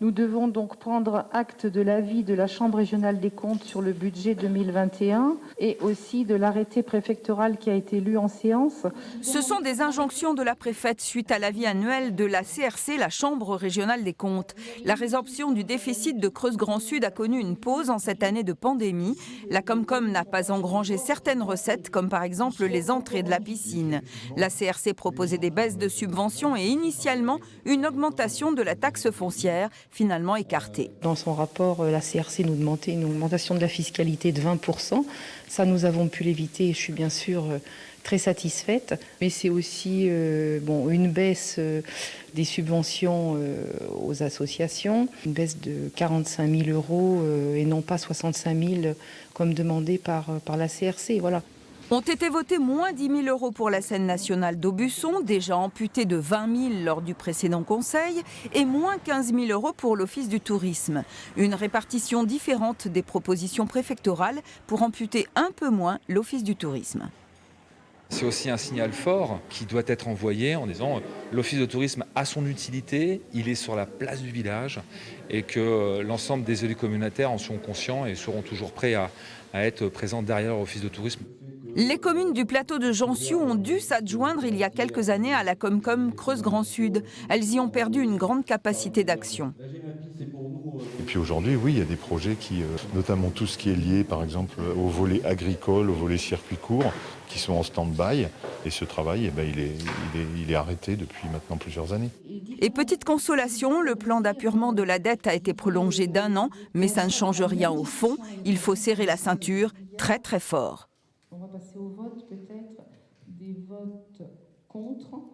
Nous devons donc prendre acte de l'avis de la Chambre régionale des comptes sur le budget 2021 et aussi de l'arrêté préfectoral qui a été lu en séance. Ce sont des injonctions de la préfète suite à l'avis annuel de la CRC, la Chambre régionale des comptes. La résorption du déficit de Creuse-Grand Sud a connu une pause en cette année de pandémie. La Comcom n'a pas engrangé certaines recettes, comme par exemple les entrées de la piscine. La CRC proposait des baisses de subventions et initialement une augmentation de la taxe foncière, finalement écartée. Dans son rapport, la CRC nous demandait une augmentation de la fiscalité de 20%. Ça, nous avons pu l'éviter et je suis bien sûr très satisfaite. Mais c'est aussi une baisse des subventions aux associations, une baisse de 45 000 € et non pas 65 000 comme demandé par la CRC. Voilà. Ont été votés moins 10 000 € pour la scène nationale d'Aubusson, déjà amputée de 20 000 lors du précédent conseil, et moins 15 000 € pour l'Office du tourisme. Une répartition différente des propositions préfectorales pour amputer un peu moins l'Office du tourisme. C'est aussi un signal fort qui doit être envoyé en disant l'office de tourisme a son utilité, il est sur la place du village et que l'ensemble des élus communautaires en sont conscients et seront toujours prêts à être présents derrière l'office de tourisme. Les communes du plateau de Jansiou ont dû s'adjoindre il y a quelques années à la Comcom Creuse-Grand Sud. Elles y ont perdu une grande capacité d'action. Et puis aujourd'hui, oui, il y a des projets qui, notamment tout ce qui est lié par exemple au volet agricole, au volet circuit court, qui sont en stand-by. Et ce travail, il est arrêté depuis maintenant plusieurs années. Et petite consolation, le plan d'appurement de la dette a été prolongé d'1 an, mais ça ne change rien au fond. Il faut serrer la ceinture très très fort. On va passer au vote peut-être des votes contre.